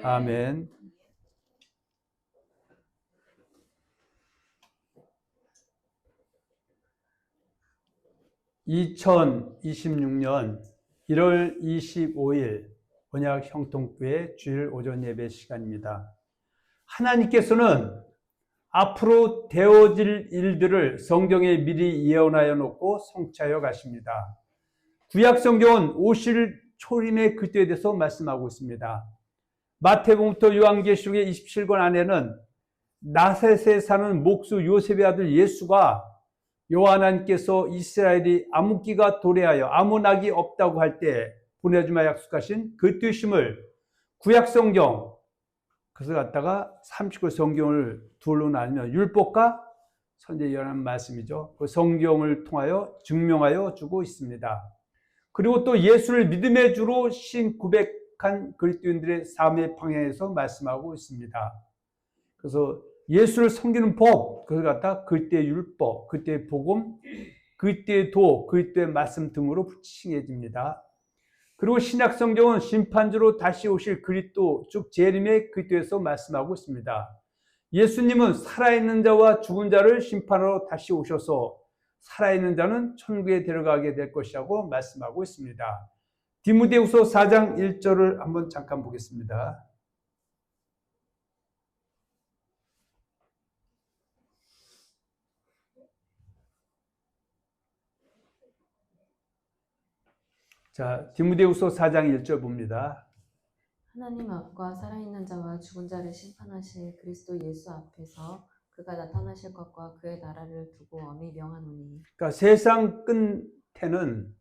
아멘. 2026년 1월 25일 언약 형통교회 주일 오전 예배 시간입니다. 하나님께서는 앞으로 되어질 일들을 성경에 미리 예언하여 놓고 성취하여 가십니다. 구약 성경은 오실 초림의 그때에 대해서 말씀하고 있습니다. 마태복음부터 요한계시록의 27권 안에는 나셋에 사는 목수 요셉의 아들 예수가 여호와하나님께서 이스라엘이 암흑기가 도래하여 아무 낙이 없다고 할 때 보내주마 약속하신 그 뜻임을 구약 성경 그것을 갖다가 39 성경을 둘로 나누면 율법과 선지자 예언한 말씀이죠. 그 성경을 통하여 증명하여 주고 있습니다. 그리고 또 예수를 믿음의 주로 고백한 그리스도인들의 삶의 방향에서 말씀하고 있습니다. 그래서 예수를 섬기는 법, 그걸 갖다 그때의 율법, 그때의 복음, 그때의 도, 그때의 말씀 등으로 칭해집니다. 그리고 신약 성경은 심판주로 다시 오실 그리스도, 즉 재림의 그리스도에서 말씀하고 있습니다. 예수님은 살아있는 자와 죽은 자를 심판하러 다시 오셔서 살아있는 자는 천국에 데려가게 될 것이라고 말씀하고 있습니다. 디모데후서 4장 1절을 한번 잠깐 보겠습니다. 자, 디모데후서 4장 1절 봅니다. 하나님 앞과 살아있는 자와 죽은 자를 심판하실 그리스도 예수 앞에서 그가 나타나실 것과 그의 나라를 두고 엄히 명하노니. 그러니까 세상 끝에는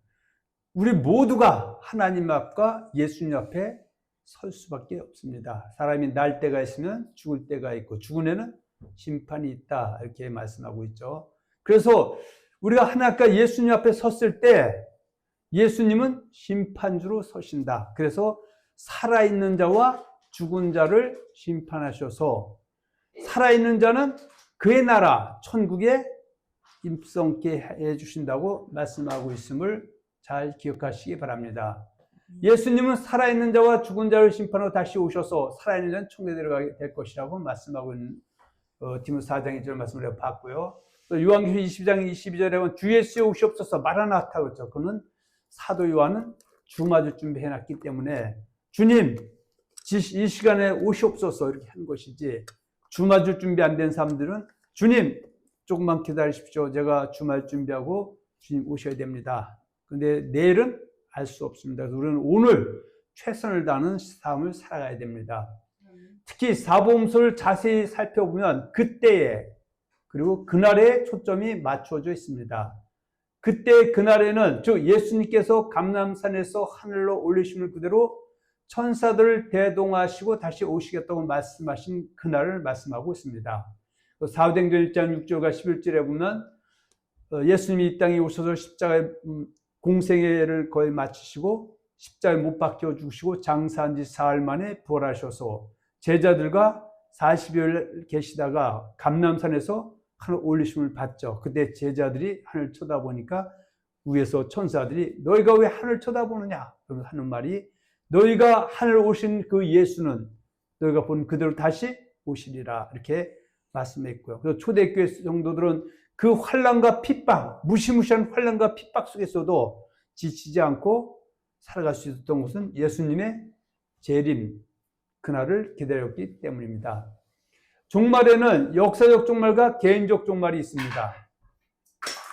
우리 모두가 하나님 앞과 예수님 앞에 설 수밖에 없습니다. 사람이 날 때가 있으면 죽을 때가 있고 죽은 애는 심판이 있다 이렇게 말씀하고 있죠. 그래서 우리가 하나님과 예수님 앞에 섰을 때 예수님은 심판주로 서신다. 그래서 살아있는 자와 죽은 자를 심판하셔서 살아있는 자는 그의 나라 천국에 입성케 해주신다고 말씀하고 있음을 잘 기억하시기 바랍니다. 예수님은 살아있는 자와 죽은 자를 심판하러 다시 오셔서 살아있는 자는 천국에 들어가게 될 것이라고 말씀하고 있는 디모데 4장 2절 말씀을 봤고요. 또 요한계시록 20장 22절에 보면 주 예수의 오시옵소서 마라나타 그렇죠. 그는 사도 요한은 주 맞을 준비해놨기 때문에 주님 이 시간에 오시옵소서 이렇게 하는 것이지 주 맞을 준비 안 된 사람들은 주님 조금만 기다리십시오. 제가 주 맞을 준비하고 주님 오셔야 됩니다. 근데 내일은 알 수 없습니다. 그래서 우리는 오늘 최선을 다하는 삶을 살아가야 됩니다. 특히 사복음서를 자세히 살펴보면 그때에 그리고 그날에 초점이 맞춰져 있습니다. 그때 그날에는 즉 예수님께서 감람산에서 하늘로 올리심을 그대로 천사들을 대동하시고 다시 오시겠다고 말씀하신 그날을 말씀하고 있습니다. 사도행전 1장 6절과 11절에 보면 예수님이 이 땅에 오셔서 십자가의 공생애를 거의 마치시고 십자가에 못 박혀 죽으시고 장사한 지 사흘 만에 부활하셔서 제자들과 40여일 계시다가 감람산에서 하늘 올리심을 받죠. 그때 제자들이 하늘 쳐다보니까 위에서 천사들이 너희가 왜 하늘 쳐다보느냐? 그러면서 하는 말이 너희가 하늘 오신 그 예수는 너희가 본 그대로 다시 오시리라 이렇게 말씀했고요. 그래서 초대교회 성도들은 그 환난과 핍박, 무시무시한 환난과 핍박 속에서도 지치지 않고 살아갈 수 있었던 것은 예수님의 재림 그날을 기다렸기 때문입니다. 종말에는 역사적 종말과 개인적 종말이 있습니다.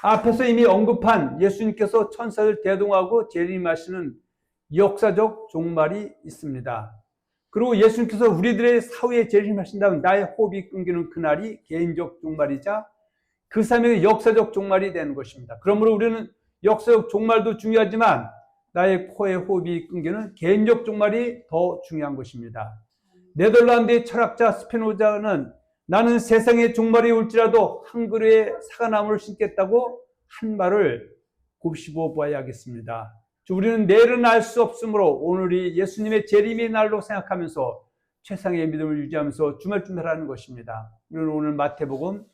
앞에서 이미 언급한 예수님께서 천사들 대동하고 재림하시는 역사적 종말이 있습니다. 그리고 예수님께서 우리들의 사후에 재림하신다면 나의 호흡이 끊기는 그날이 개인적 종말이자 그 삶의 역사적 종말이 되는 것입니다. 그러므로 우리는 역사적 종말도 중요하지만 나의 코의 호흡이 끊기는 개인적 종말이 더 중요한 것입니다. 네덜란드의 철학자 스피노자는 나는 세상의 종말이 올지라도 한 그루의 사과나무를 심겠다고 한 말을 곱씹어 보아야겠습니다. 우리는 내일은 알 수 없으므로 오늘이 예수님의 재림의 날로 생각하면서 최상의 믿음을 유지하면서 주말 준비하라는 것입니다. 우리는 오늘 마태복음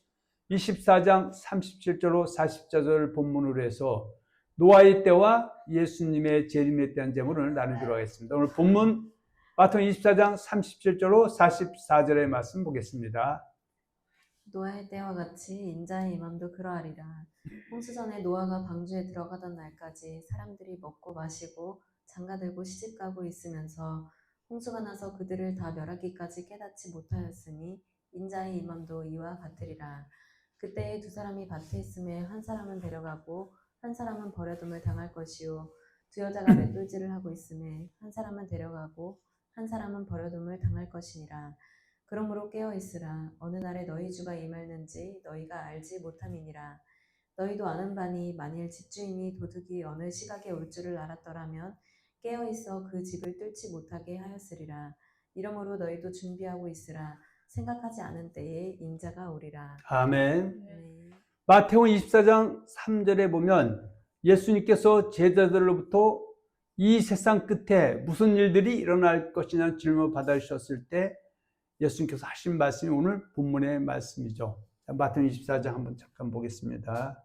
24장 37절로 44절 본문으로 해서 노아의 때와 예수님의 재림에 대한 제목을 나누기로 하겠습니다. 오늘 본문 마태복음 24장 37절로 44절의 말씀 보겠습니다. 노아의 때와 같이 인자의 임함도 그러하리라. 홍수 전에 노아가 방주에 들어가던 날까지 사람들이 먹고 마시고 장가들고 시집가고 있으면서 홍수가 나서 그들을 다 멸하기까지 깨닫지 못하였으니 인자의 임함도 이와 같으리라. 그때에 두 사람이 밭에 있음에 한 사람은 데려가고 한 사람은 버려둠을 당할 것이요 두 여자가 맷돌질을 하고 있음에 한 사람은 데려가고 한 사람은 버려둠을 당할 것이니라. 그러므로 깨어 있으라. 어느 날에 너희 주가 임할는지 너희가 알지 못함이니라. 너희도 아는 바니 만일 집주인이 도둑이 어느 시각에 올 줄을 알았더라면 깨어 있어 그 집을 뚫지 못하게 하였으리라. 이러므로 너희도 준비하고 있으라. 생각하지 않은 때에 인자가 오리라. 아멘. 네. 마태복음 24장 3절에 보면 예수님께서 제자들로부터 이 세상 끝에 무슨 일들이 일어날 것이냐는 질문을 받아주셨을 때 예수님께서 하신 말씀이 오늘 본문의 말씀이죠. 마태복음 24장 한번 잠깐 보겠습니다.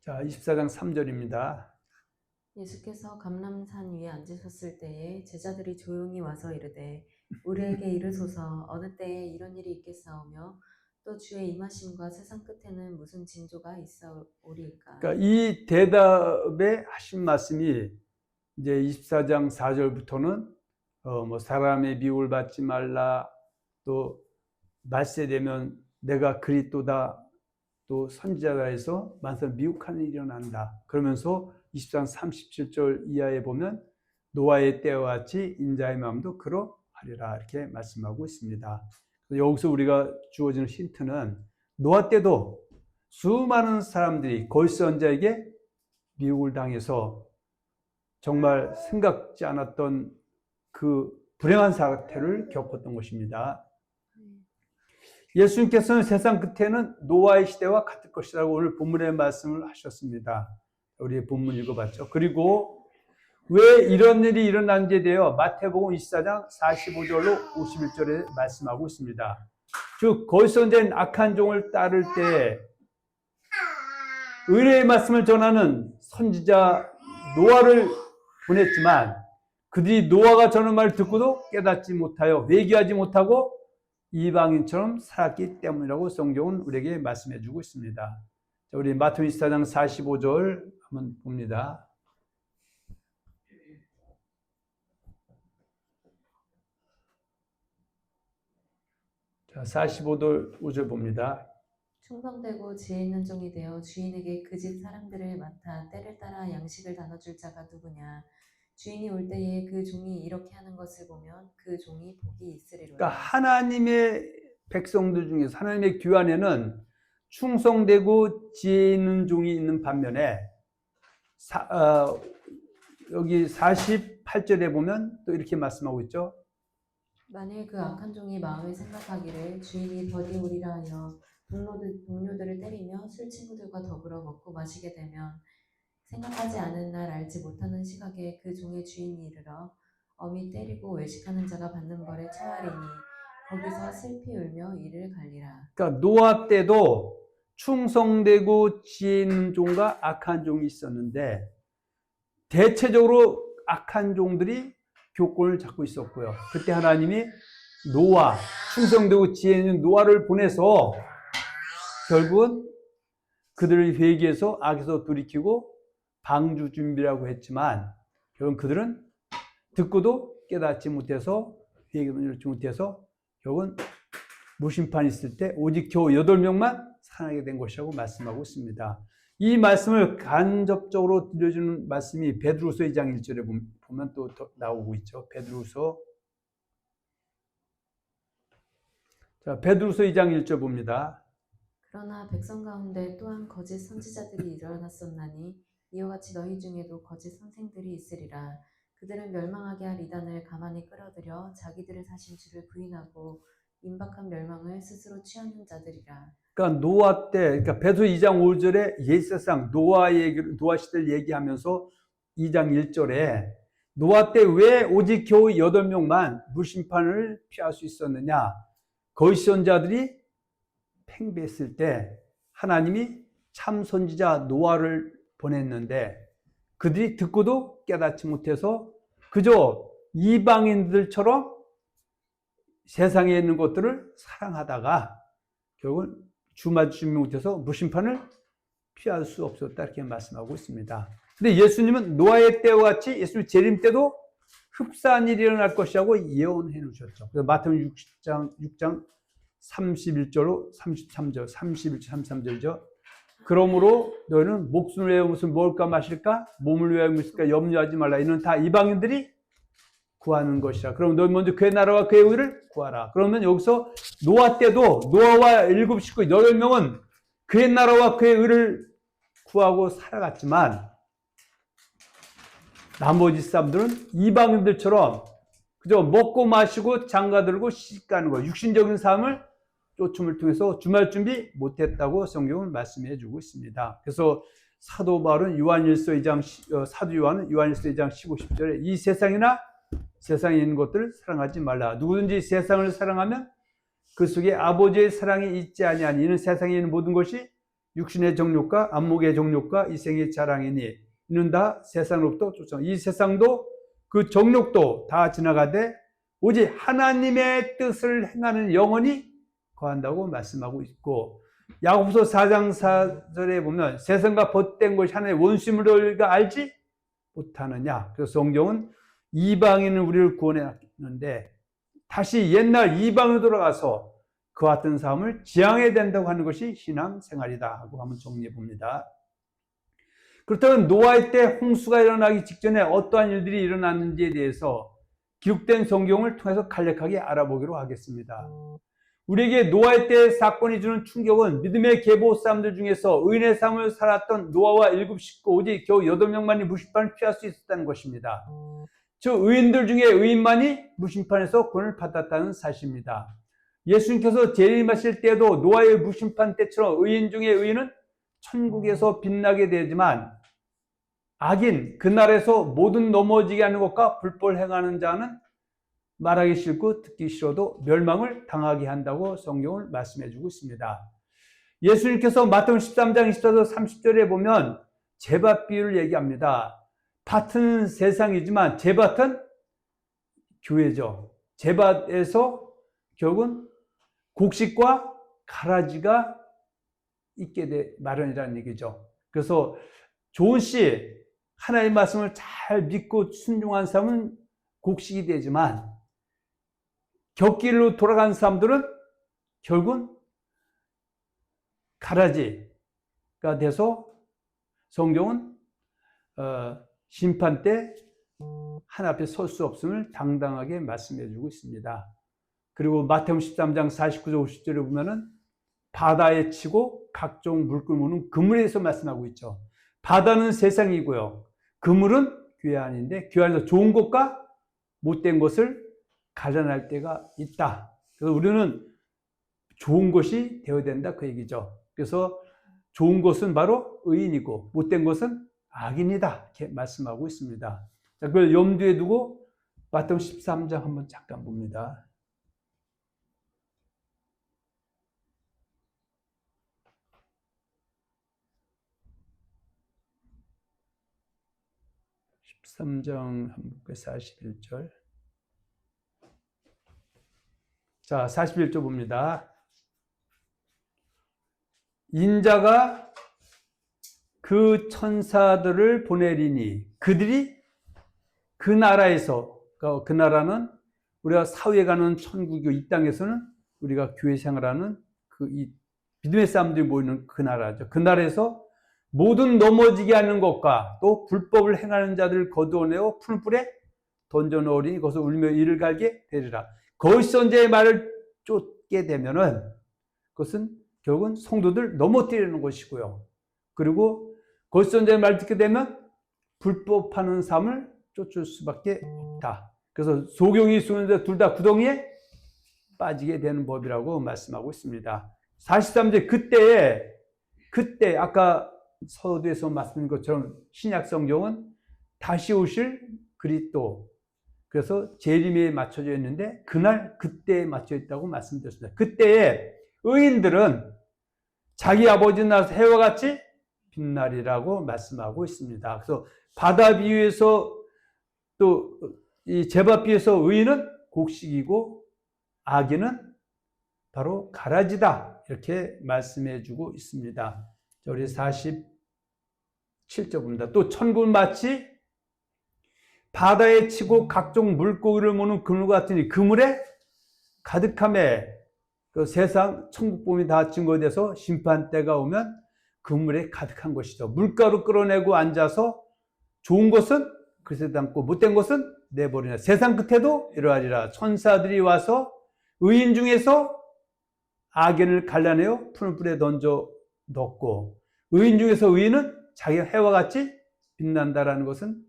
자, 24장 3절입니다. 예수께서 감람산 위에 앉으셨을 때에 제자들이 조용히 와서 이르되 우리에게 이르소서 어느 때에 이런 일이 있겠사오며 또 주의 임하심과 세상 끝에는 무슨 징조가 있사오리이까. 그러니까 이 대답에 하신 말씀이 이제 24장 4절부터는 뭐 사람의 미움을 받지 말라, 또 말세되면 내가 그리스도다, 또 선지자다 해서 만사 미혹하는 일이 일어난다. 그러면서 24장 37절 이하에 보면 노아의 때와 같이 인자의 마음도 그러하리라 이렇게 말씀하고 있습니다. 여기서 우리가 주어지는 힌트는 노아 때도 수많은 사람들이 거짓선자에게 미혹을 당해서 정말 생각지 않았던 그 불행한 사태를 겪었던 것입니다. 예수님께서는 세상 끝에는 노아의 시대와 같을 것이라고 오늘 본문의 말씀을 하셨습니다. 우리 본문 읽어봤죠. 그리고 왜 이런 일이 일어난지에 대해 마태복음 24장 45절로 51절에 말씀하고 있습니다. 즉 거짓선자인 악한 종을 따를 때 의뢰의 말씀을 전하는 선지자 노아를 보냈지만 그들이 노아가 전한 말을 듣고도 깨닫지 못하여 회개하지 못하고 이방인처럼 살았기 때문이라고 성경은 우리에게 말씀해 주고 있습니다. 자, 우리 마태복음 24장 45절 한번 봅니다. 자, 45절 5절 봅니다. 충성되고 지혜 있는 종이 되어 주인에게 그 집 사람들을 맡아 때를 따라 양식을 나눠줄 자가 누구냐. 주인이 올 때에 그 종이 이렇게 하는 것을 보면 그 종이 복이 있으리로다. 그러니까 하나님의 백성들 중에서 하나님의 귀 안에는 충성되고 지혜 있는 종이 있는 반면에 여기 48절에 보면 또 이렇게 말씀하고 있죠. 만일 그 악한 종이 마음에 생각하기를 주인이 더디 오리라 하여 동료들을 때리며 술 친구들과 더불어 먹고 마시게 되면 생각하지 않은 날 알지 못하는 시각에 그 종의 주인이 이르러 엄히 때리고 외식하는 자가 받는 벌에 처하리니 거기서 슬피 울며 이를 갈리라. 그러니까 노아 때도 충성되고 지혜 있는 종과 악한 종이 있었는데 대체적으로 악한 종들이 교권을 잡고 있었고요. 그때 하나님이 노아, 충성되고 지혜 있는 노아를 보내서 결국은 그들을 회개해서 악에서 돌이키고 방주 준비라고 했지만 결국은 그들은 듣고도 깨닫지 못해서 회개를 이루지 못해서 결국은 무심판이 있을 때 오직 겨우 8명만 살아나게 된 것이라고 말씀하고 있습니다. 이 말씀을 간접적으로 들려주는 말씀이 베드로서 2장 1절에 보면 또 나오고 있죠. 베드로서 2장 1절 봅니다. 그러나 백성 가운데 또한 거짓 선지자들이 일어났었나니 이와 같이 너희 중에도 거짓 선생들이 있으리라. 그들은 멸망하게 할 이단을 가만히 끌어들여 자기들을 사신 주를 부인하고 임박한 멸망을 스스로 취하는 자들이라. 그러니까 노아 때, 그러니까 베드로 2장 5절에 옛세상 노아 시대를 얘기하면서 2장 1절에 노아 때 왜 오직 겨우 8명만 무심판을 피할 수 있었느냐? 거짓 선자들이 팽배했을 때 하나님이 참 선지자 노아를 보냈는데 그들이 듣고도 깨닫지 못해서 그저 이방인들처럼 세상에 있는 것들을 사랑하다가 결국은 주 맞추지 못해서 무심판을 피할 수 없었다 이렇게 말씀하고 있습니다. 근데 예수님은 노아의 때와 같이 예수님 재림 때도 흡사한 일이 일어날 것이라고 예언해 놓으셨죠. 그래서 마태복음 6장 31절로 33절, 31절, 33절이죠. 그러므로 너희는 목숨을 위하여 무슨 먹을까 마실까, 몸을 위하여 무엇일까 염려하지 말라. 이는 다 이방인들이 구하는 것이라. 그럼 너희 먼저 그의 나라와 그의 의를 구하라. 그러면 여기서 노아 때도 노아와 7 식구 8명은 그의 나라와 그의 의를 구하고 살아갔지만 나머지 사람들은 이방인들처럼 그저 먹고 마시고 장가들고 시집가는 거, 육신적인 삶을 쫓음을 통해서 주말 준비 못했다고 성경은 말씀해 주고 있습니다. 그래서 사도 바울은 사도 요한은 요한일서 2장 15, 10절에 이 세상이나 세상에 있는 것들을 사랑하지 말라. 누구든지 세상을 사랑하면 그 속에 아버지의 사랑이 있지 아니하니 이는 세상에 있는 모든 것이 육신의 정욕과 안목의 정욕과 이 생의 자랑이니 이는 다 세상으로부터 쫓아. 이 세상도 그 정욕도 다 지나가되 오직 하나님의 뜻을 행하는 영혼이 거한다고 말씀하고 있고, 야고보서 4장 4절에 보면 세상과 벗된 것이 하나님의 원수임을 우리가 알지 못하느냐. 그래서 성경은 이방인은 우리를 구원했는데 다시 옛날 이방으로 돌아가서 그와 같은 삶을 지향해야 된다고 하는 것이 신앙생활이다 하고 한번 정리해 봅니다. 그렇다면 노아의 때 홍수가 일어나기 직전에 어떠한 일들이 일어났는지에 대해서 기록된 성경을 통해서 간략하게 알아보기로 하겠습니다. 우리에게 노아의 때 사건이 주는 충격은 믿음의 계보 사람들 중에서 의인의 삶을 살았던 노아와 7 식구 오직 겨우 8명만이 무심판을 피할 수 있었다는 것입니다. 즉 의인들 중에 의인만이 무심판에서 구원을 받았다는 사실입니다. 예수님께서 재림하실 때도 노아의 무심판 때처럼 의인 중에 의인은 천국에서 빛나게 되지만 악인 그날에서 모든 넘어지게 하는 것과 불법을 행하는 자는 말하기 싫고 듣기 싫어도 멸망을 당하게 한다고 성경을 말씀해 주고 있습니다. 예수님께서 마태복음 13장 24절 30절에 보면 제밭 비유를 얘기합니다. 밭은 세상이지만 제밭은 교회죠. 제밭에서 결국은 곡식과 가라지가 있게 돼 마련이라는 얘기죠. 그래서 좋은 씨, 하나님의 말씀을 잘 믿고 순종한 사람은 곡식이 되지만 곁길로 돌아간 사람들은 결국은 가라지가 돼서 성경은 심판 때 하나님 앞에 설 수 없음을 당당하게 말씀해 주고 있습니다. 그리고 마태복음 13장 49절 50절에 보면은 바다에 치고 각종 물꿀 모는 그물에 대해서 말씀하고 있죠. 바다는 세상이고요. 그물은 교회 안인데 교회 안에서 좋은 것과 못된 것을 가려낼 때가 있다. 그래서 우리는 좋은 것이 되어야 된다 그 얘기죠. 그래서 좋은 것은 바로 의인이고 못된 것은 악인이다 이렇게 말씀하고 있습니다. 자, 그걸 염두에 두고 마태복음 13장 한번 잠깐 봅니다. 13장 41절. 자, 41절 봅니다. 인자가 그 천사들을 보내리니 그들이 그 나라에서, 그 나라는 우리가 사후에 가는 천국이고 이 땅에서는 우리가 교회 생활하는 이 믿음의 사람들이 모이는 그 나라죠. 그 나라에서 모든 넘어지게 하는 것과 또 불법을 행하는 자들을 거두어내어 푸른 뿔에 던져 넣으리니 거기서 울며 이를 갈게 되리라. 거짓 선지자의 말을 쫓게 되면은 그것은 결국은 성도들 넘어뜨리는 것이고요. 그리고 거짓 선지자의 말을 듣게 되면 불법하는 삶을 쫓을 수밖에 없다. 그래서 소경이 수는데 둘 다 구덩이에 빠지게 되는 법이라고 말씀하고 있습니다. 43절 그때 아까 서두에서 말씀드린 것처럼 신약 성경은 다시 오실 그리스도, 그래서 재림에 맞춰져 있는데 그때에 맞춰 있다고 말씀드렸습니다. 그때에 의인들은 자기 아버지 나라에서 해와 같이 빛나리라고 말씀하고 있습니다. 그래서 바다 비유에서 또 이 제밥 비유에서 의인은 곡식이고 악인은 바로 가라지다 이렇게 말씀해 주고 있습니다. 우리 47절 봅니다. 또 천국은 마치 바다에 치고 각종 물고기를 모는 그물 같으니 그물에 가득함에 그 세상 천국복음이 다 증거돼서 심판때가 오면 그물에 가득한 것이죠. 물가로 끌어내고 앉아서 좋은 것은 그릇에 담고 못된 것은 내버리나 세상 끝에도 이러하리라. 천사들이 와서 의인 중에서 악인을 갈라내어 푸른 불에 던져 넣고 의인 중에서 의인은 자기가 해와 같이 빛난다라는 것은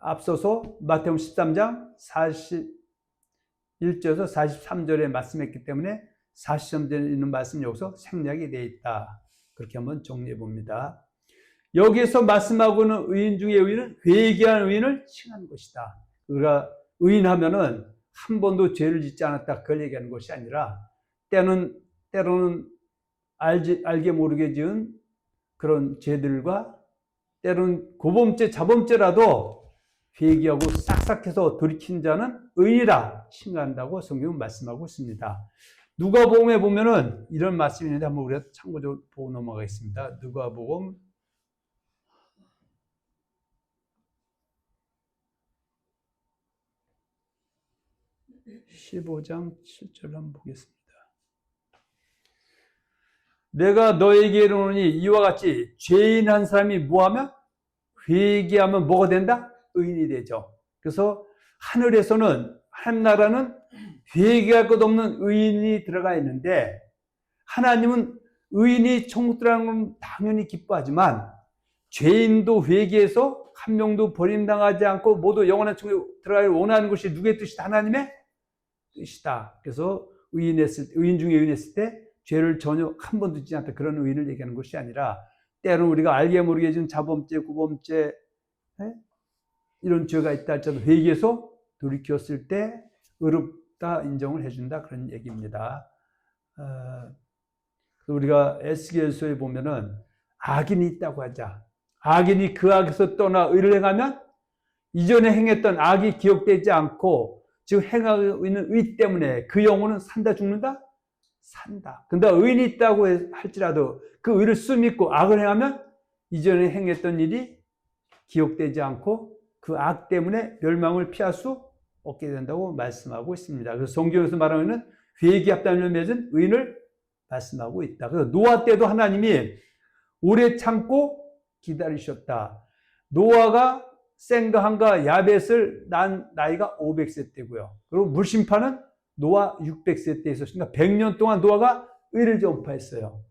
앞서서 마태복음 13장 41절에서 43절에 말씀했기 때문에 40점에 있는 말씀이 여기서 생략이 되어 있다. 그렇게 한번 정리해 봅니다. 여기에서 말씀하고는 의인 중에 의인은 회개한 의인을 칭하는 것이다. 우리가 의인하면은 한 번도 죄를 짓지 않았다 그걸 얘기하는 것이 아니라 때로는 알게 모르게 지은 그런 죄들과 때로는 고범죄, 자범죄라도 회개하고 싹싹해서 돌이킨 자는 의인이라 칭한다고 성경은 말씀하고 있습니다. 누가복음에 보면은 이런 말씀이 있는데 한번 우리가 참고적으로 보고 넘어가겠습니다. 누가복음 15장 7절 한번 보겠습니다. 내가 너에게 이르노니 이와 같이 죄인 한 사람이 뭐하면 회개하면 뭐가 된다? 의인이 되죠. 그래서 하늘에서는 하나님 나라는 회개할 것 없는 의인이 들어가 있는데 하나님은 의인이 천국 들어가는 건 당연히 기뻐하지만 죄인도 회개해서 한 명도 버림당하지 않고 모두 영원한 천국에 들어가기를 원하는 것이 누구의 뜻이다? 하나님의 뜻이다. 그래서 의인 중에 의인했을 때 죄를 전혀 한 번도 짓지 않다. 그런 의인을 얘기하는 것이 아니라 때로는 우리가 알게 모르게 지은 자범죄, 구범죄 이런 죄가 있다 할지라도 회개해서 돌이켰을 때 의롭다 인정을 해준다. 그런 얘기입니다. 우리가 에스겔서에 보면은 악인이 있다고 하자. 악인이 그 악에서 떠나 의를 행하면 이전에 행했던 악이 기억되지 않고 지금 행하고 있는 의 때문에 그 영혼은 산다 죽는다? 산다. 근데 의인이 있다고 할지라도 그 의를 숨있고 악을 행하면 이전에 행했던 일이 기억되지 않고 그 악 때문에 멸망을 피할 수 없게 된다고 말씀하고 있습니다. 그래서 성경에서 말하는 회개 합당을 맺은 의인을 말씀하고 있다. 그래서 노아 때도 하나님이 오래 참고 기다리셨다. 노아가 셈과 함과 야벳을 낳은 나이가 500세 때고요. 그리고 물심판은 노아 600세 때 있었으니까 100년 동안 노아가 의를 전파했어요.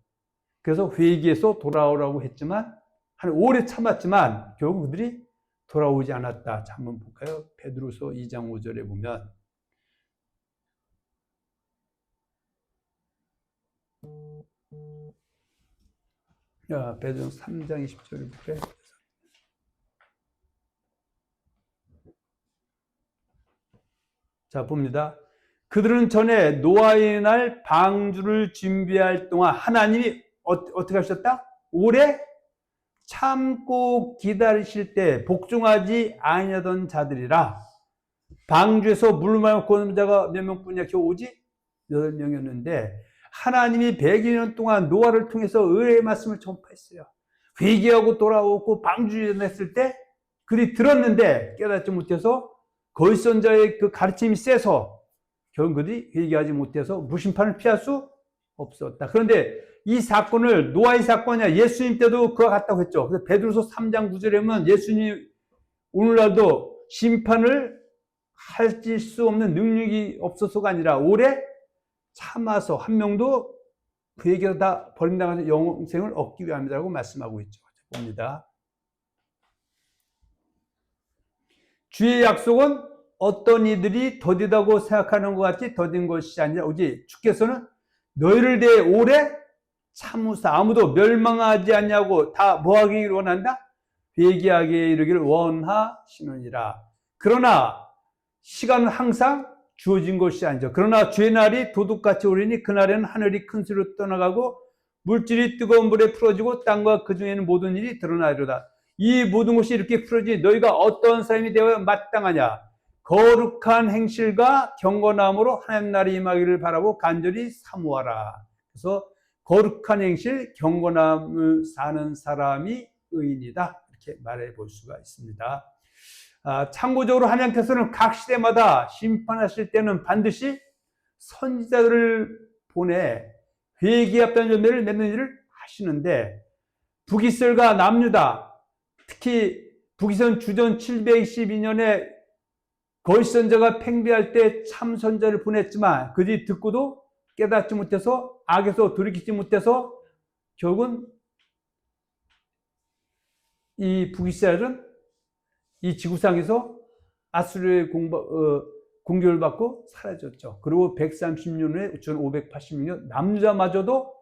그래서 회개해서 돌아오라고 했지만 오래 참았지만 결국 그들이 돌아오지 않았다. 자, 한번 볼까요? 베드로서 2장 5절에 보면 베드로서 3장 20절에 볼까요? 자, 봅니다. 그들은 전에 노아의 날 방주를 준비할 동안 하나님이 어떻게 하셨다? 오래 참고 기다리실 때 복종하지 아니하던 자들이라. 방주에서 물을 마시고 온 자가 몇 명뿐이야? 겨우 오직 8명이었는데 하나님이 100여 년 동안 노아를 통해서 의의 말씀을 전파했어요. 회개하고 돌아오고 방주에 냈을 때 그들이 들었는데 깨닫지 못해서 거짓선자의 그 가르침이 세서 결국 그들이 회개하지 못해서 무심판을 피할 수 없었다. 그런데 이 사건을 노아의 사건이야. 예수님 때도 그와 같다고 했죠. 그래서 베드로서 3장 9절에 보면 예수님 오늘날도 심판을 할 수 없는 능력이 없어서가 아니라 오래 참아서 한 명도 그 얘기로 다 버림당하는 영생을 얻기 위함이라고 말씀하고 있죠. 봅니다. 주의 약속은 어떤 이들이 더디다고 생각하는 것 같이 더딘 것이 아니라 오직 주께서는 너희를 대해 오래 참으사 아무도 멸망하지 않냐고 다 뭐하기를 원한다? 회개하게 이르기를 원하시느니라. 그러나 시간은 항상 주어진 것이 아니죠. 그러나 주의 날이 도둑같이 오리니 그날에는 하늘이 큰 소리로 떠나가고 물질이 뜨거운 불에 풀어지고 땅과 그 중에는 모든 일이 드러나리로다. 이 모든 것이 이렇게 풀어지니 너희가 어떤 사람이 되어 마땅하냐? 거룩한 행실과 경건함으로 하나님 나라에 임하기를 바라고 간절히 사모하라. 그래서 거룩한 행실, 경건함을 사는 사람이 의인이다. 이렇게 말해 볼 수가 있습니다. 참고적으로 하나님께서는 각 시대마다 심판하실 때는 반드시 선지자들을 보내 회개합다는 열매를 맺는 일을 하시는데, 북이스라엘과 남유다, 특히 북이스라엘은 주전 712년에 거짓선자가 팽배할 때 참선자를 보냈지만 그들이 듣고도 깨닫지 못해서 악에서 돌이키지 못해서 결국은 이 북이스라엘은 이 지구상에서 아수르의 공격을 받고 사라졌죠. 그리고 130년 후에 1586년 남유다마저도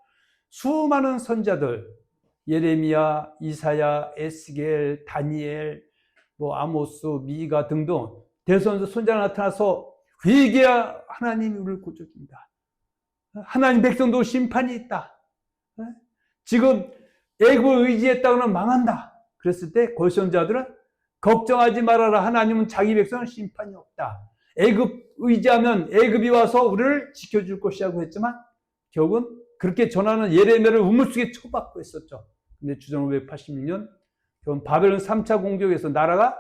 수많은 선자들, 예레미야, 이사야, 에스겔, 다니엘, 아모스, 미가 등등 대선자 선자가 나타나서 회개야 하나님이 우리를 고쳐줍니다. 하나님 백성도 심판이 있다. 지금 애굽을 의지했다고는 망한다. 그랬을 때 거짓선자들은 걱정하지 말아라. 하나님은 자기 백성은 심판이 없다. 애굽 의지하면 애굽이 와서 우리를 지켜줄 것이라고 했지만 결국은 그렇게 전하는 예레미야를 우물속에 처박고 있었죠. 근데 주전 586년 결국 바벨론 3차 공격에서 나라가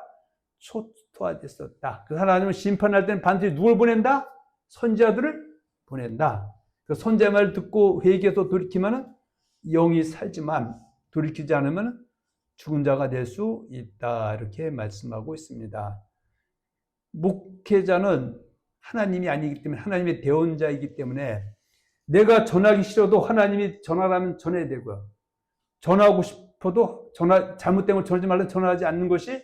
초토화됐었다. 그 하나님은 심판할 때는 반드시 누굴 보낸다? 선지자들을 보낸다. 그 선지자 말을 듣고 회개해서 돌이키면은 영이 살지만 돌이키지 않으면 죽은 자가 될 수 있다. 이렇게 말씀하고 있습니다. 목회자는 하나님이 아니기 때문에 하나님의 대언자이기 때문에 내가 전하기 싫어도 하나님이 전하라면 전해야 되고요. 전하고 싶어도 잘못된 걸 전하지 말라 전하지 않는 것이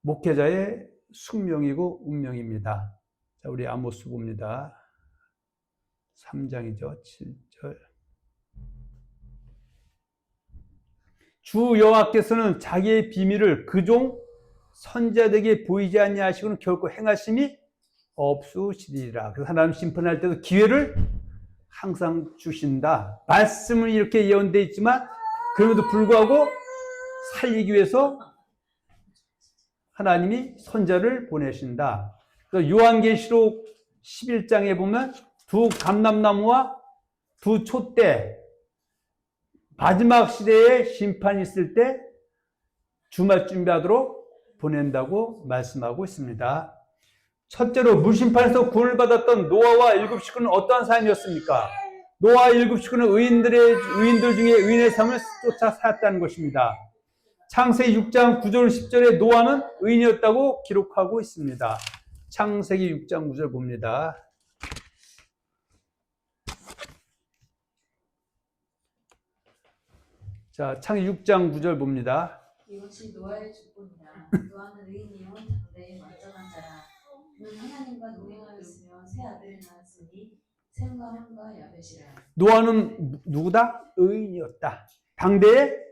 목회자의 숙명이고 운명입니다. 자, 우리 아모스 봅니다. 3장이죠. 7절. 주 여호와께서는 자기의 비밀을 그종 선지자들에게 보이지 아니하시고는 결코 행하심이 없으시리라. 그래서 하나님 심판할 때도 기회를 항상 주신다. 말씀은 이렇게 예언되어 있지만 그럼에도 불구하고 살리기 위해서 하나님이 선자를 보내신다. 그래서 요한계시록 11장에 보면 두 감람나무와 두 촛대, 마지막 시대에 심판이 있을 때 주말 준비하도록 보낸다고 말씀하고 있습니다. 첫째로 물심판에서 구원을 받았던 노아와 일곱 식구는 어떠한 사람이었습니까? 노아와 일곱 식구는 의인들 중에 의인의 삶을 쫓아 살았다는 것입니다. 창세기 6장 9절 10절에 노아는 의인이었다고 기록하고 있습니다. 창세기 6장 9절 봅니다. 자, 창세기 6장 9절 봅니다. 이것이 노아의 주권이라. 노아는 의인이요 당대의 완전한 자라. 그는 하나님과 동행하였으며 세 아들을 낳았으니 셈과 함과 야벳이라. 노아는 누구다? 의인이었다. 당대의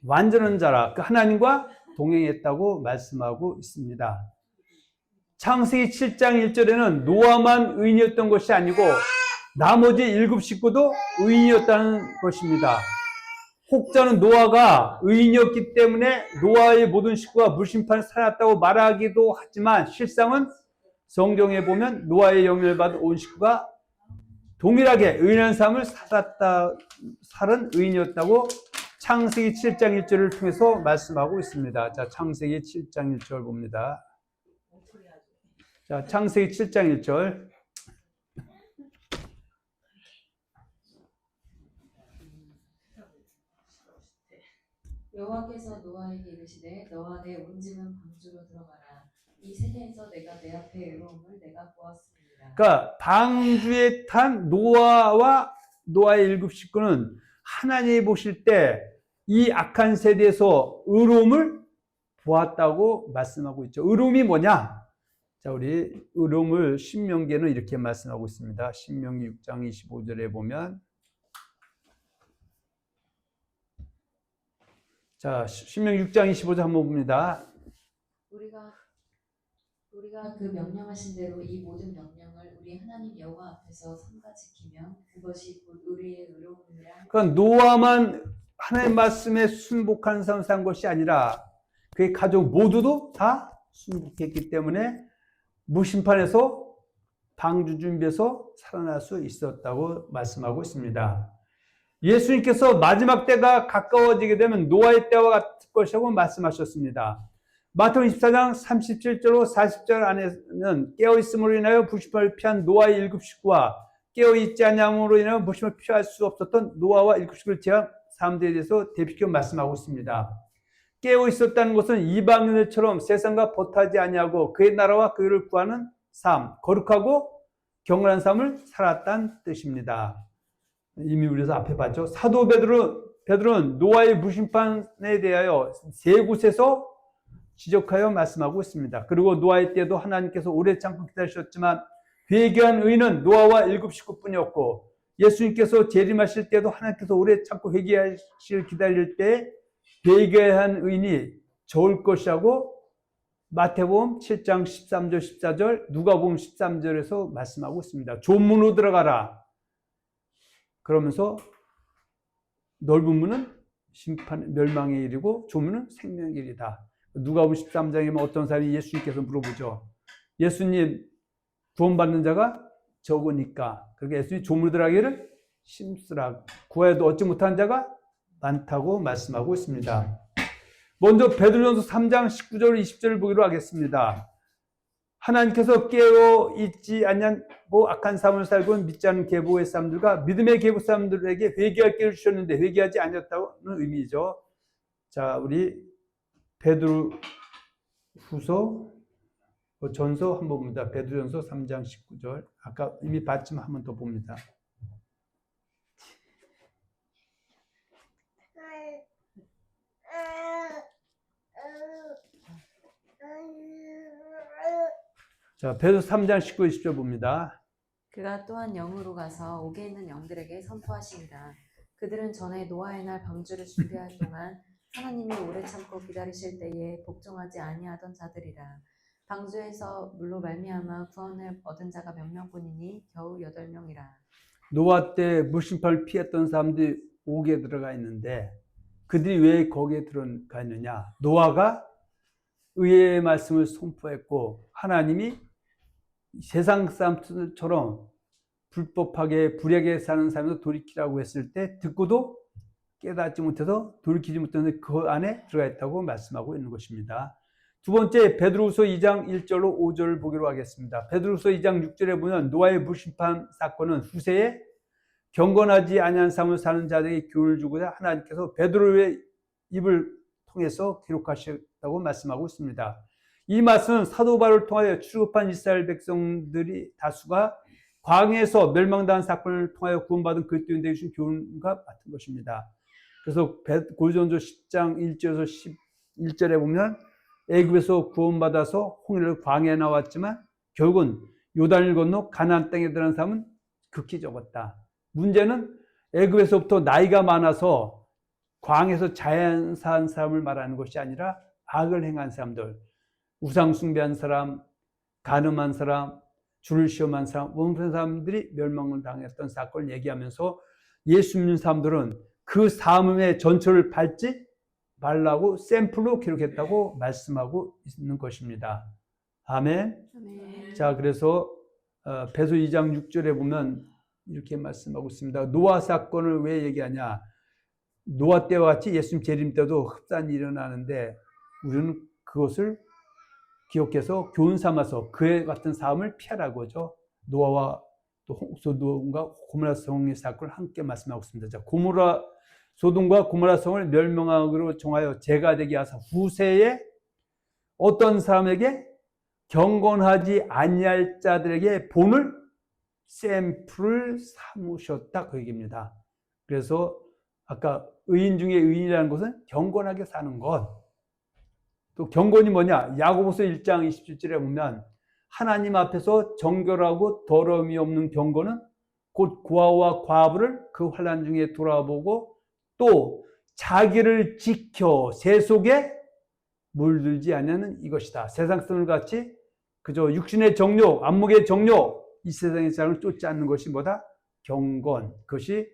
완전한 자라. 그 하나님과 동행했다고 말씀하고 있습니다. 창세기 7장 1절에는 노아만 의인이었던 것이 아니고 나머지 7 식구도 의인이었다는 것입니다. 혹자는 노아가 의인이었기 때문에 노아의 모든 식구가 물심판을 살았다고 말하기도 하지만 실상은 성경에 보면 노아의 영향을 받은 온 식구가 동일하게 의인한 삶을 살은 의인이었다고 창세기 7장 1절을 통해서 말씀하고 있습니다. 자, 창세기 7장 1절 봅니다. 자, 창세기 7장 1절. 여호와께서 노아에게 이르시되 너와 내 온 집은 방주로 들어가라. 이 세대에서 내가 내 앞에 의로움을 내가 보았습니다. 그러니까 방주에 탄 노아와 노아의 7 식구는 하나님이 보실 때 이 악한 세대에서 의로움을 보았다고 말씀하고 있죠. 의로움이 뭐냐? 자, 우리 의로움을 신명기에는 이렇게 말씀하고 있습니다. 신명기 6장 25절에 보면, 자, 신명기 6장 25절 한번 봅니다. 우리가 그 명령하신 대로 이 모든 명령을 우리 하나님 여호와 앞에서 삼가 지키면 그것이 곧 우리의 의로움이라. 그러니까 노아만 하나님 말씀에 순복하는 삶을 산 것이 아니라 그의 가족 모두도 다 순복했기 때문에 무심판에서 방주 준비해서 살아날 수 있었다고 말씀하고 있습니다. 예수님께서 마지막 때가 가까워지게 되면 노아의 때와 같을 것이라고 말씀하셨습니다. 마태복음 24장 37절로 40절 안에는 깨어있음으로 인하여 부심을 피한 노아의 7 식구와 깨어있지 아니함으로 인하여 부심을 피할 수 없었던 노아와 7 식구를 제한 사람들에 대해서 대표적으로 말씀하고 있습니다. 깨어있었다는 것은 이방인들처럼 세상과 벗하지 아니하고 그의 나라와 그를 구하는 삶, 거룩하고 경건한 삶을 살았다는 뜻입니다. 이미 우리서 앞에 봤죠. 사도 베드로는 노아의 무심판에 대하여 3곳에서 지적하여 말씀하고 있습니다. 그리고 노아의 때도 하나님께서 오래 참고 기다리셨지만 회개한 의인은 노아와 7 식구뿐이었고 예수님께서 재림하실 때도 하나님께서 오래 참고 회개하실 기다릴 때 회개한 의인이 적을 것이라고 마태복음 7장 13절 14절 누가복음 13절에서 말씀하고 있습니다. 조문으로 들어가라. 그러면서 넓은 문은 심판 멸망의 일이고 좁은 생명의 일이다. 누가복음 13장에 어떤 사람이 예수님께서 물어보죠. 예수님, 구원받는 자가 적으니까 그러니까 예수님이 조문으로 들어가기를 심쓰라. 구하여도 얻지 못한 자가 많다고 말씀하고 있습니다. 먼저 베드로전서 3장 19절 20절을 보기로 하겠습니다. 하나님께서 깨어 있지 않냐고 악한 삶을 살고 믿지 않은 계보의 사람들과 믿음의 계보 사람들에게 회개할 기회를 주셨는데 회개하지 않았다는 의미죠. 자, 우리 베드로후서 전서 한번 봅니다. 베드로전서 3장 19절. 아까 이미 봤지만 한 번 더 봅니다. 자, 베드로서 3장 19, 20절 봅니다. 그가 또한 영으로 가서 옥에 있는 영들에게 선포하시니라. 그들은 전에 노아의 날 방주를 준비할 동안 하나님이 오래 참고 기다리실 때에 복종하지 아니하던 자들이라. 방주에서 물로 말미암아 구원을 얻은 자가 몇 명뿐이니 겨우 8명이라. 노아 때 무심판을 피했던 사람들이 옥에 들어가 있는데 그들이 왜 거기에 들어가 있느냐? 노아가 의의 말씀을 선포했고 하나님이 세상 사람들처럼 불법하게 불의하게 사는 사람도 돌이키라고 했을 때 듣고도 깨닫지 못해서 돌이키지 못해서 그 안에 들어가 있다고 말씀하고 있는 것입니다. 두 번째 베드로후서 2장 1절로 5절을 보기로 하겠습니다. 베드로후서 2장 6절에 보면 노아의 무심판 사건은 후세에 경건하지 아니한 삶을 사는 자들에게 교훈을 주고자 하나님께서 베드로의 입을 통해서 기록하셨다고 말씀하고 있습니다. 이 말씀은 사도 바울을 통하여 출애굽한 이스라엘 백성들이 다수가 광야에서 멸망당한 사건을 통하여 구원받은 그리스도인들에게 주신 교훈과 같은 것입니다. 그래서 고린도전서 10장 1절에서 11절에 보면 애굽에서 구원받아서 홍해를 광야에 나왔지만 결국은 요단을 건너 가나안 땅에 들어간 사람은 극히 적었다. 문제는 애굽에서부터 나이가 많아서 광야에서 자연사한 사람을 말하는 것이 아니라 악을 행한 사람들, 우상 숭배한 사람, 간음한 사람, 줄을 시험한 사람, 원수한 사람들이 멸망을 당했던 사건을 얘기하면서 예수 믿는 사람들은 그 삶의 전철을 밟지 말라고 샘플로 기록했다고 말씀하고 있는 것입니다. 아멘. 아멘. 자, 그래서 베드로 2장 6절에 보면 이렇게 말씀하고 있습니다. 노아 사건을 왜 얘기하냐? 노아 때와 같이 예수님 재림 때도 흡사한 일이 일어나는데 우리는 그것을 기억해서 교훈 삼아서 그에 같은 삶을 피하라고 하죠. 노아와 또 소돔과 고모라 성의 사건을 함께 말씀하고 있습니다. 자, 소돔과 고모라 성을 멸망하기로 정하여 재가 되게 하사 후세에 어떤 사람에게 경건하지 아니할 자들에게 본을 샘플을 삼으셨다 그 얘기입니다. 그래서 아까 의인 중에 의인이라는 것은 경건하게 사는 것. 또 경건이 뭐냐? 야고보서 1장 27절에 보면 하나님 앞에서 정결하고 더러움이 없는 경건은 곧 고아와 과부를 그 환난 중에 돌아보고 또 자기를 지켜 세속에 물들지 않는 이것이다. 세상 사람들 같이 그저 육신의 정욕, 안목의 정욕, 이 세상의 사랑을 쫓지 않는 것이 뭐다? 경건. 그것이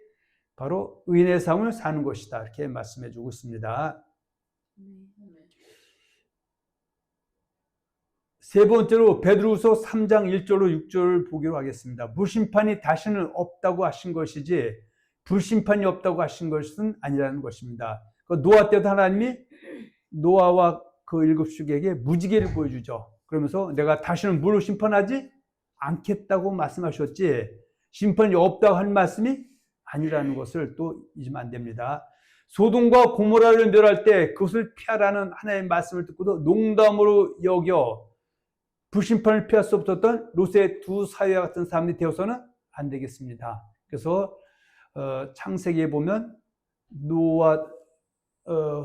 바로 의인의 삶을 사는 것이다. 이렇게 말씀해 주고 있습니다. 세 번째로 베드로후서 3장 1절로 6절 보기로 하겠습니다. 무심판이 다시는 없다고 하신 것이지 불심판이 없다고 하신 것은 아니라는 것입니다. 노아 때도 하나님이 노아와 그 일곱 축에게 무지개를 보여주죠. 그러면서 내가 다시는 물로 심판하지 않겠다고 말씀하셨지 심판이 없다고 한 말씀이 아니라는 것을 또 잊으면 안 됩니다. 소돔과 고모라를 멸할 때 그것을 피하라는 하나님의 말씀을 듣고도 농담으로 여겨 불심판을 피할 수 없었던 롯의 두 사위와 같은 사람이 되어서는 안 되겠습니다. 그래서 창세기에 보면 노아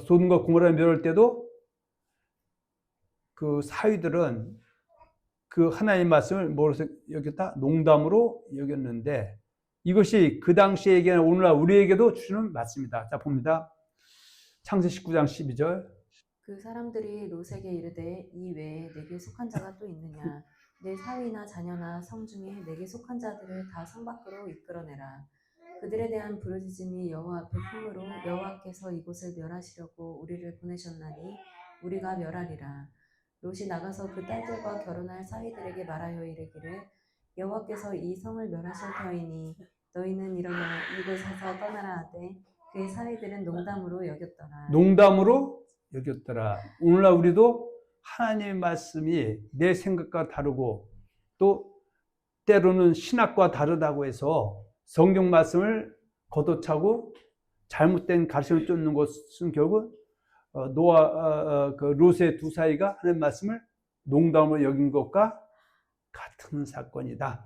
소돔과 고모라를 멸할 때도 그 사위들은 그 하나님의 말씀을 뭐로 여겼다? 농담으로 여겼는데 이것이 그 당시에게는 오늘날 우리에게도 주시는 말씀입니다. 자 봅니다. 창세기 19장 12절. 그 사람들이 롯에게 이르되 이 외에 내게 속한 자가 또 있느냐? 내 사위나 자녀나 성 중에 내게 속한 자들을 다 성 밖으로 이끌어내라. 그들에 대한 부르짖음이 여호와 앞에 크므로 여호와께서 이곳을 멸하시려고 우리를 보내셨나니 우리가 멸하리라. 롯이 나가서 그 딸들과 결혼할 사위들에게 말하여 이르기를 여호와께서 이 성을 멸하실 터이니 너희는 일어나 이곳에서 떠나라 하되 그의 사위들은 농담으로 여겼더라. 농담으로 여겼더라. 오늘날 우리도 하나님의 말씀이 내 생각과 다르고 또 때로는 신학과 다르다고 해서 성경 말씀을 걷어차고 잘못된 가르침을 쫓는 것은 결국 그 롯의 두 사이가 하는 말씀을 농담으로 여긴 것과 같은 사건이다.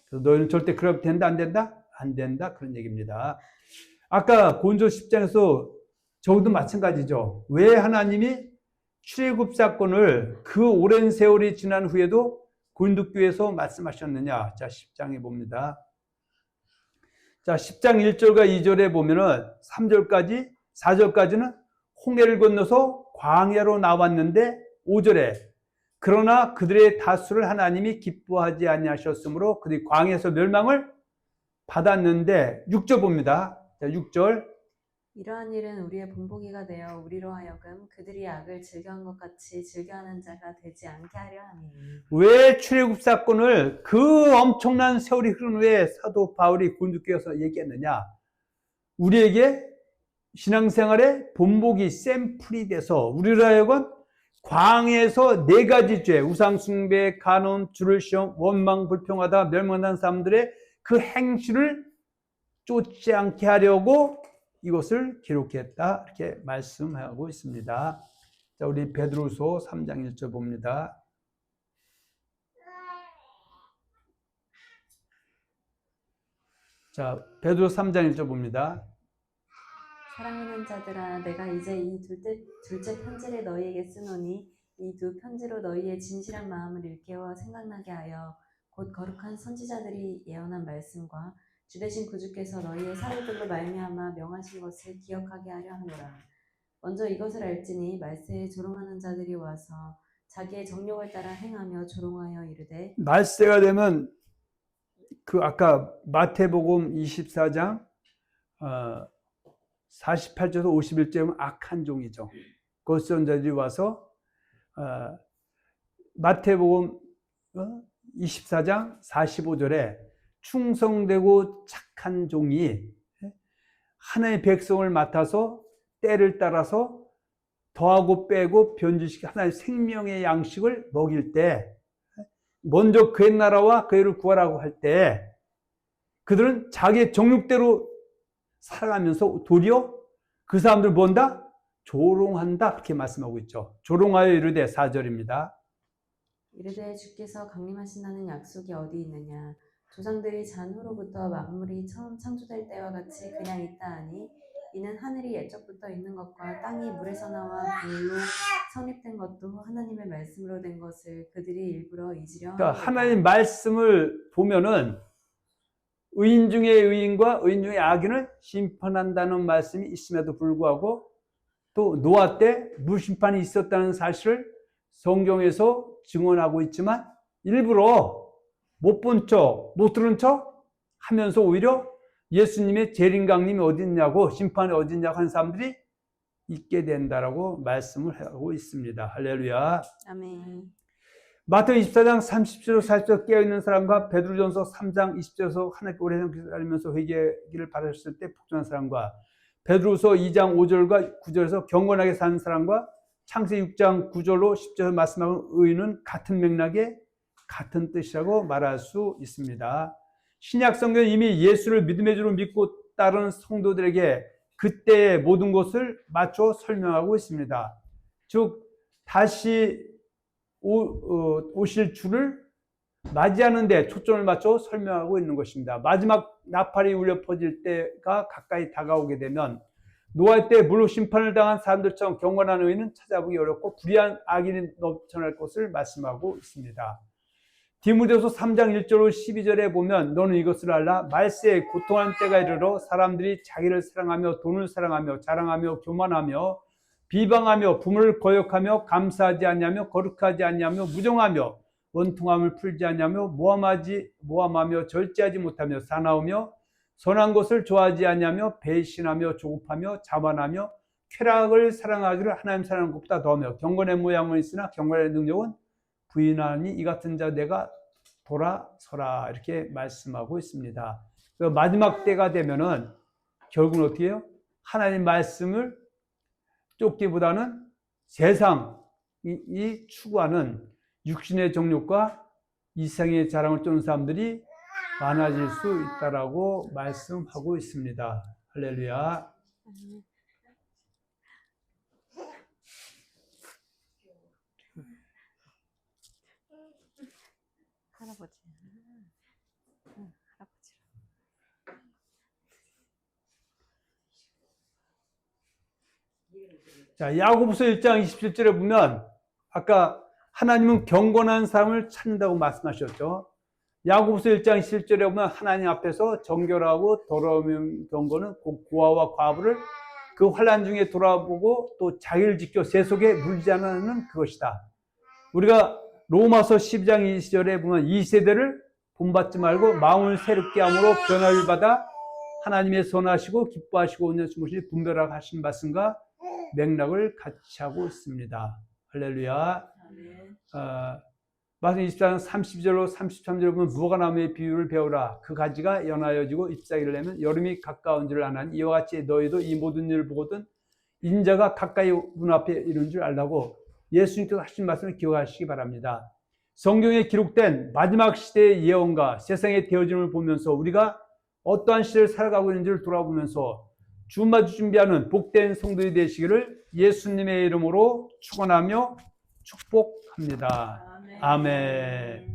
그래서 너희는 절대 그러면 된다 안 된다? 안 된다 그런 얘기입니다. 아까 고린도 10장에서 저도 마찬가지죠. 왜 하나님이 출애굽 사건을 그 오랜 세월이 지난 후에도 고린도 교회에서 말씀하셨느냐? 자 10장에 봅니다. 자 10장 1절과 2절에 보면은 3절까지 4절까지는 홍해를 건너서 광야로 나왔는데 5절에 그러나 그들의 다수를 하나님이 기뻐하지 아니하셨으므로 그들이 광야에서 멸망을 받았는데 6절 봅니다. 자 6절. 이러한 일은 우리의 본보기가 되어 우리로 하여금 그들이 악을 즐겨한 것 같이 즐겨하는 자가 되지 않게 하려 함이니. 왜 출애굽 사건을 그 엄청난 세월이 흐른 후에 사도 바울이 고린도교에서 얘기했느냐? 우리에게 신앙생활의 본보기 샘플이 돼서 우리로 하여금 광야에서 네 가지 죄, 우상숭배, 간음, 주를 시험, 원망, 불평하다, 멸망한 사람들의 그 행실을 쫓지 않게 하려고 이것을 기록했다. 이렇게 말씀하고 있습니다. 자, 우리 베드로후서 3장 1절 봅니다. 자, 베드로후서 3장 1절 봅니다. 사랑하는 자들아, 내가 이제 이 둘째 편지를 너희에게 쓰노니 이 두 편지로 너희의 진실한 마음을 일깨워 생각나게 하여 곧 거룩한 선지자들이 예언한 말씀과 주되신 구주께서 너희의 사울들로 말미암아 명하신 것을 기억하게 하려 하노라. 먼저 이것을 알지니 말세에 조롱하는 자들이 와서 자기의 정욕을 따라 행하며 조롱하여 이르되. 말세가 되면 그 아까 마태복음 24장 48절에서 51절은 악한 종이죠. 그 선자들이 와서 마태복음 24장 45절에 충성되고 착한 종이 하나님의 백성을 맡아서 때를 따라서 더하고 빼고 변질시켜 하나님의 생명의 양식을 먹일 때 먼저 그의 나라와 그의 일을 구하라고 할 때 그들은 자기의 정욕대로 살아가면서 도리어 그 사람들을 뭔다? 조롱한다. 그렇게 말씀하고 있죠. 조롱하여 이르되 4절입니다. 이르되 주께서 강림하신다는 약속이 어디 있느냐? 조상들이 잔 후로부터 만물이 처음 창조될 때와 같이 그냥 있다 하니 이는 하늘이 옛적부터 있는 것과 땅이 물에서 나와 불로 성립된 것도 하나님의 말씀으로 된 것을 그들이 일부러 잊으려 하는 그러니까 하나님 말씀을 보면은 의인 중에 의인과 의인 중에 악인을 심판한다는 말씀이 있음에도 불구하고 또 노아 때 물심판이 있었다는 사실을 성경에서 증언하고 있지만 일부러 못 본 척, 못 들은 척 하면서 오히려 예수님의 재림강림이 어디 있냐고, 심판이 어디 있냐고 하는 사람들이 있게 된다라고 말씀을 하고 있습니다. 할렐루야. 아멘. 마태복음 24장 30절 40절 깨어있는 사람과 베드로전서 3장 20절에서 하나님께 오래 살면서 회개하기를 바라셨을 때 복종한 사람과 베드로서 2장 5절과 9절에서 경건하게 사는 사람과 창세기 6장 9절로 10절 말씀하는 의는 같은 맥락에 같은 뜻이라고 말할 수 있습니다. 신약 성경은 이미 예수를 믿음의 주로 믿고 따르는 성도들에게 그때의 모든 것을 맞춰 설명하고 있습니다. 즉 다시 오실 주를 맞이하는 데 초점을 맞춰 설명하고 있는 것입니다. 마지막 나팔이 울려 퍼질 때가 가까이 다가오게 되면 노아 때 물로 심판을 당한 사람들처럼 경건한 의인은 찾아보기 어렵고 불의한 악인이 넘쳐날 것을 말씀하고 있습니다. 디모데후서 3장 1절로 12절에 보면 너는 이것을 알라. 말세에 고통하는 때가 이르러 사람들이 자기를 사랑하며 돈을 사랑하며 자랑하며 교만하며 비방하며 부모를 거역하며 감사하지 않냐며 거룩하지 않냐며 무정하며 원통함을 풀지 않냐며 모함하며 절제하지 못하며 사나우며 선한 것을 좋아하지 않냐며 배신하며 조급하며 자만하며 쾌락을 사랑하기를 하나님 사랑하는 것보다 더하며 경건의 모양은 있으나 경건의 능력은 부인하니 이 같은 자 내가 돌아서라 이렇게 말씀하고 있습니다. 마지막 때가 되면은 결국은 어떻게 해요? 하나님 말씀을 쫓기보다는 세상이 추구하는 육신의 정욕과 이생의 자랑을 쫓는 사람들이 많아질 수 있다라고 말씀하고 있습니다. 할렐루야. 할아버지. 할아버지. 자, 야고보서 1장 27절에 보면 아까 하나님은 경건한 사람을 찾는다고 말씀하셨죠. 야고보서 1장 27절에 보면 하나님 앞에서 정결하고 더러운 경건은 고아와 과부를 그 환난 중에 돌아보고 또 자기를 지켜 세속에 물지 않는 그것이다. 우리가 로마서 12장 20절에 보면 이 세대를 본받지 말고 마음을 새롭게 함으로 변화를 받아 하나님의 선하시고 기뻐하시고 온전히 주무시 분별하게 하신 말씀과 맥락을 같이 하고 있습니다. 할렐루야. 마태복음 24장 30절로 33절에 보면 무화과나무의 비유를 배우라. 그 가지가 연하여지고 잎사귀를 내면 여름이 가까운 줄을 아나니 이와 같이 너희도 이 모든 일을 보거든 인자가 가까이 문 앞에 이른 줄 알라고 예수님께서 하신 말씀을 기억하시기 바랍니다. 성경에 기록된 마지막 시대의 예언과 세상의 되어짐을 보면서 우리가 어떠한 시대를 살아가고 있는지를 돌아보면서 주마주 준비하는 복된 성도들이 되시기를 예수님의 이름으로 축원하며 축복합니다. 아멘.